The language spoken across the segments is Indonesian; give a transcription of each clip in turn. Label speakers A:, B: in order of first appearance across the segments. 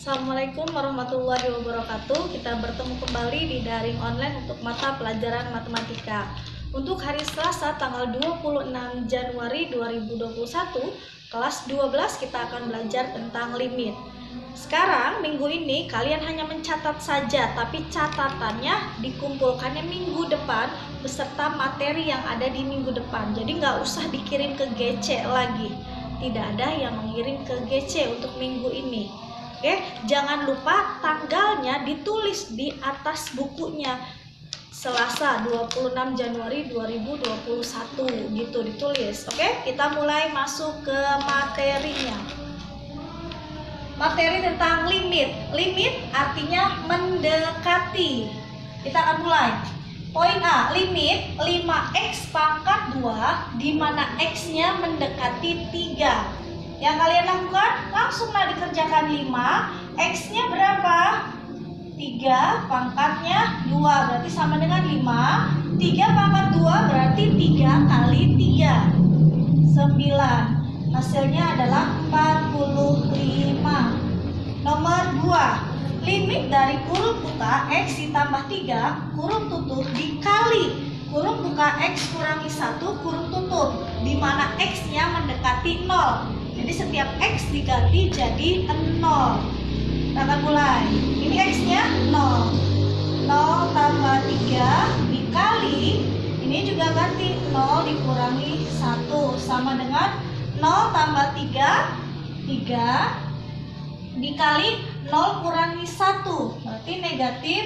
A: Assalamualaikum warahmatullahi wabarakatuh. Kita bertemu kembali di daring online untuk mata pelajaran matematika. Untuk hari Selasa tanggal 26 Januari 2021, kelas 12 kita akan belajar tentang limit. Sekarang minggu ini kalian hanya mencatat saja, tapi catatannya dikumpulkannya minggu depan beserta materi yang ada di minggu depan. Jadi nggak usah dikirim ke GC lagi. Tidak ada yang mengirim ke GC untuk minggu ini. Oke, jangan lupa tanggalnya ditulis di atas bukunya. Selasa 26 Januari 2021 gitu ditulis. Oke, kita mulai masuk ke materinya. Materi tentang limit. Limit artinya mendekati. Kita akan mulai. Poin A, limit 5x pangkat 2 di mana x-nya mendekati 3. Yang kalian lakukan, langsunglah dikerjakan 5. X-nya berapa? 3, pangkatnya 2, berarti sama dengan 5. 3 pangkat 2 berarti 3 kali 3. 9. Hasilnya adalah 45. Nomor 2. Limit dari kurung buka X ditambah 3, kurung tutup dikali kurung buka X kurangi 1, kurung tutup, di mana X-nya mendekati 0. Jadi setiap X diganti jadi 0. Kita akan mulai. Ini X-nya 0. 0 tambah 3 dikali, ini juga ganti 0 dikurangi 1 sama dengan 0 tambah 3 dikali 0 kurangi 1, berarti negatif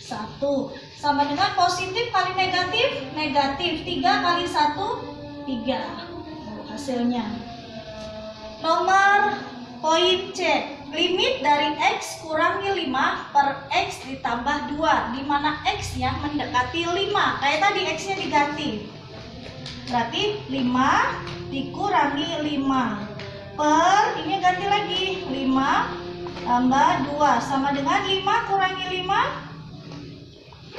A: 1. Sama dengan positif kali negatif, negatif. 3 kali 1, 3. Hasilnya. Nomor poin C. Limit dari X kurangi 5 per X ditambah 2, di mana X-nya mendekati 5. Kayak tadi X-nya diganti. Berarti 5 dikurangi 5. Per, ini ganti lagi. 5 tambah 2. Sama dengan 5 kurangi 5.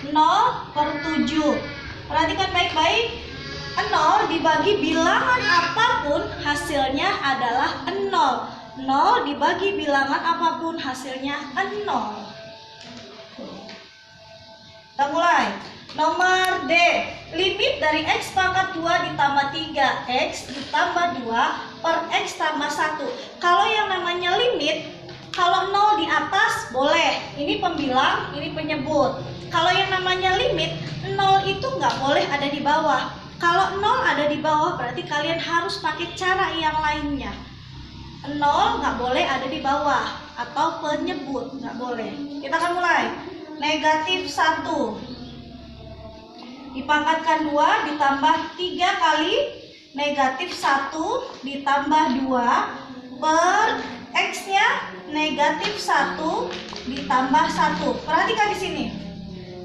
A: 0/7. Perhatikan baik-baik. 0 dibagi bilangan apapun hasilnya adalah 0. 0 dibagi bilangan apapun hasilnya 0. Kita mulai. Nomor D. Limit dari X pangkat 2 ditambah 3. X ditambah 2 per X tambah 1. Kalau yang namanya limit, kalau 0 di atas boleh. Ini pembilang, ini penyebut. Kalau yang namanya limit, 0 itu nggak boleh ada di bawah. Kalau 0 ada di bawah berarti kalian harus pakai cara yang lainnya. 0 nggak boleh ada di bawah atau penyebut, nggak boleh. Kita akan mulai. Negatif 1 dipangkatkan 2 ditambah 3 kali negatif 1 ditambah 2 per X-nya negatif 1 ditambah 1. Perhatikan di sini.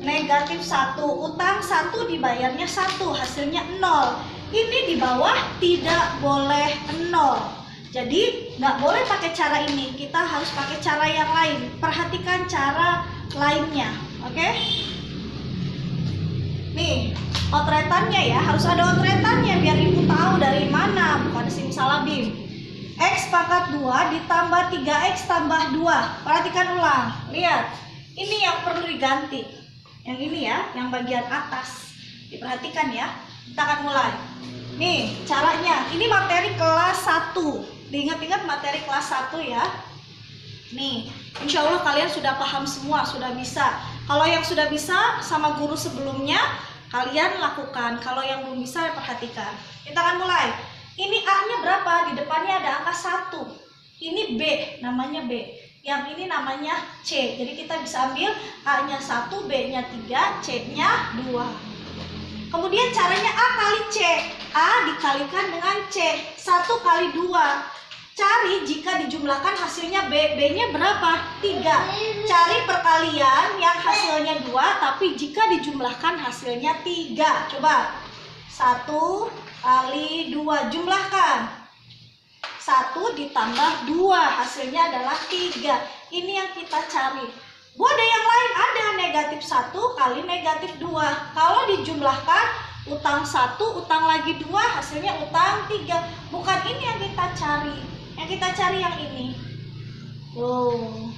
A: Negatif 1, utang 1 dibayarnya 1, hasilnya 0. Ini di bawah tidak boleh 0. Jadi nggak boleh pakai cara ini, kita harus pakai cara yang lain. Perhatikan cara lainnya, oke? Nih, otretannya ya, harus ada otretannya biar ibu tahu dari mana, bukan simsalabim. X pangkat 2 ditambah 3X tambah 2. Perhatikan ulang, lihat. Ini yang perlu diganti. Yang ini ya, yang bagian atas. Diperhatikan ya. Kita akan mulai. Nih, caranya. Ini materi kelas 1. Diingat-ingat materi kelas 1 ya. Nih, insya Allah kalian sudah paham semua, sudah bisa. Kalau yang sudah bisa sama guru sebelumnya, kalian lakukan. Kalau yang belum bisa, perhatikan. Kita akan mulai. Ini A-nya berapa? Di depannya ada angka 1. Ini B, namanya B. Yang ini namanya C. Jadi kita bisa ambil A-nya 1, B-nya 3, C-nya 2. Kemudian caranya A kali C. A dikalikan dengan C. 1 kali 2. Cari jika dijumlahkan hasilnya B. B-nya berapa? 3. Cari perkalian yang hasilnya 2, tapi jika dijumlahkan hasilnya 3. Coba. 1 kali 2. Jumlahkan. 1 ditambah 2 hasilnya adalah 3. Ini yang kita cari. Bu, ada yang lain, ada negatif 1 kali negatif 2. Kalau dijumlahkan utang 1, utang lagi 2 hasilnya utang 3. Bukan ini yang kita cari. Yang kita cari yang ini. Tuh.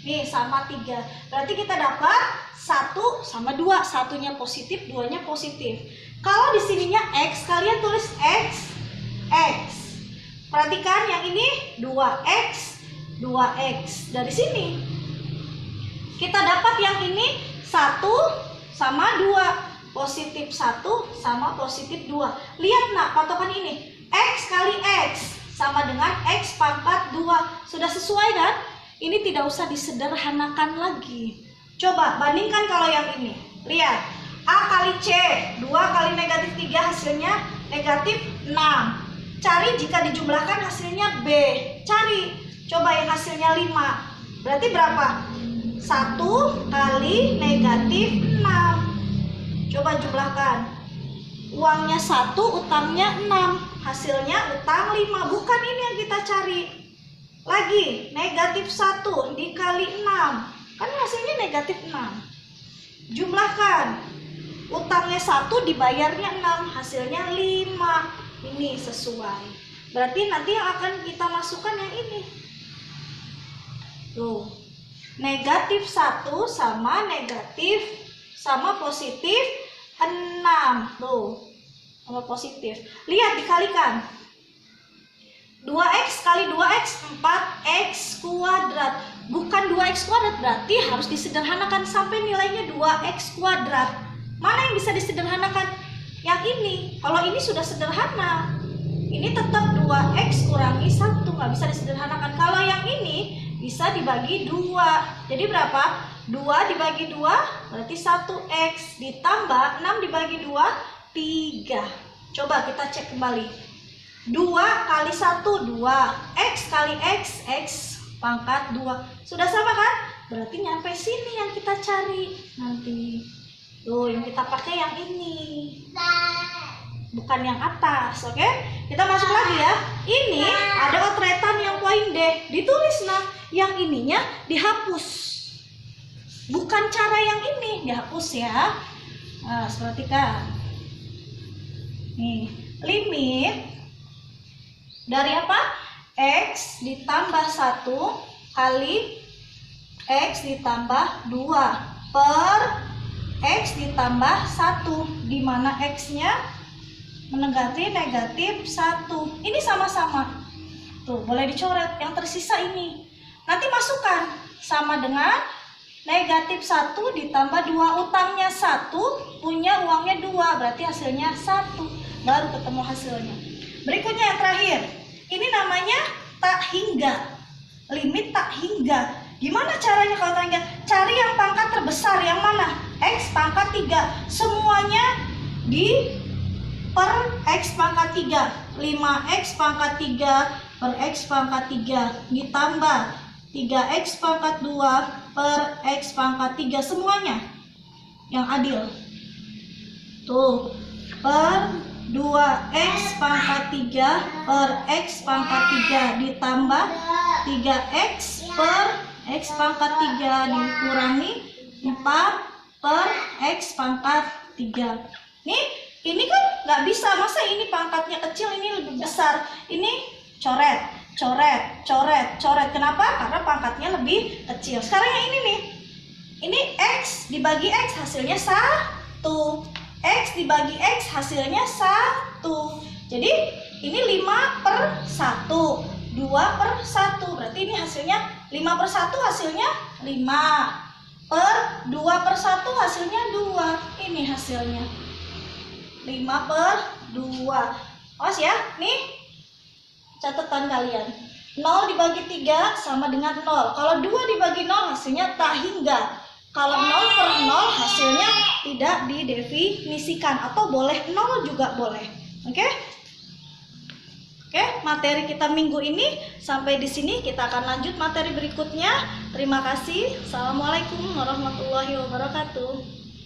A: Nih sama 3. Berarti kita dapat 1 sama 2. Satunya positif, 2-nya positif. Kalau di sininya X, kalian tulis X. Perhatikan yang ini 2X. Dari sini kita dapat yang ini 1 sama 2. Positif 1 sama positif 2. Lihat nak, patokan ini. X kali X sama dengan X pangkat 2. Sudah sesuai kan? Ini tidak usah disederhanakan lagi. Coba bandingkan kalau yang ini. Lihat, A kali C, 2 kali negatif 3 hasilnya negatif 6. Cari jika dijumlahkan hasilnya B. Cari, coba yang hasilnya 5. Berarti berapa? 1 kali negatif 6. Coba jumlahkan. Uangnya 1, utangnya 6. Hasilnya utang 5. Bukan ini yang kita cari. Lagi, negatif 1 dikali 6. Kan hasilnya negatif 6. Jumlahkan. Utangnya 1, dibayarnya 6. Hasilnya 5. Ini sesuai. Berarti nanti yang akan kita masukkan yang ini. Tuh. Negatif 1 sama negatif sama positif 6. Tuh. Sama positif. Lihat dikalikan. 2x kali 2x 4x kuadrat. Bukan 2x kuadrat, berarti harus disederhanakan sampai nilainya 2x kuadrat. Mana yang bisa disederhanakan? Yang ini. Kalau ini sudah sederhana, ini tetap 2x kurangi 1, nggak bisa disederhanakan. Kalau yang ini bisa dibagi 2. Jadi berapa? 2 dibagi 2 berarti 1x ditambah 6 dibagi 2 3. Coba kita cek kembali. 2 kali 1 2, X kali X, X pangkat 2. Sudah sama kan? Berarti nyampe sini yang kita cari nanti. Tuh, yang kita pakai yang ini. Bukan yang atas, oke? Kita masuk lagi ya. Ini ada otretan yang poin D. Ditulis nah, yang ininya dihapus. Bukan cara yang ini, dihapus ya. Nah, perhatikan. Nih, limit dari apa? X ditambah 1 kali X ditambah 2 per X ditambah 1, di mana X-nya menegati negatif 1. Ini sama-sama. Tuh, boleh dicoret. Yang tersisa ini. Nanti masukkan. Sama dengan negatif 1 ditambah 2. Utangnya 1, punya uangnya 2. Berarti hasilnya 1. Baru ketemu hasilnya. Berikutnya yang terakhir. Ini namanya tak hingga. Limit tak hingga. Gimana caranya kalau tak hingga? Cari yang pangkat terbesar. Yang mana? X pangkat 3. Semuanya di per X pangkat 3. 5X pangkat 3 per X pangkat 3. Ditambah 3X pangkat 2 per X pangkat 3. Semuanya yang adil. Tuh. Per 2x pangkat 3 per x pangkat 3 ditambah 3x per x pangkat 3 dikurangi 4 per x pangkat 3. Nih, ini kan nggak bisa. Masa ini pangkatnya kecil, ini lebih besar. Ini coret, coret, coret, coret. Kenapa? Karena pangkatnya lebih kecil. Sekarang yang ini nih. Ini x dibagi x hasilnya 1. X dibagi X hasilnya 1. Jadi ini 5 per 1, 2 per 1. Berarti ini hasilnya 5 per 1 hasilnya 5. Per 2 per 1 hasilnya 2. Ini hasilnya 5 per 2. Awas ya, nih catatan kalian. 0 dibagi 3 sama dengan 0. Kalau 2 dibagi 0 hasilnya tak hingga. Kalau 0 per 0 hasilnya tidak didefinisikan, atau boleh 0 juga boleh. Oke? Oke, materi kita minggu ini sampai di sini. Kita akan lanjut materi berikutnya. Terima kasih. Assalamualaikum warahmatullahi wabarakatuh.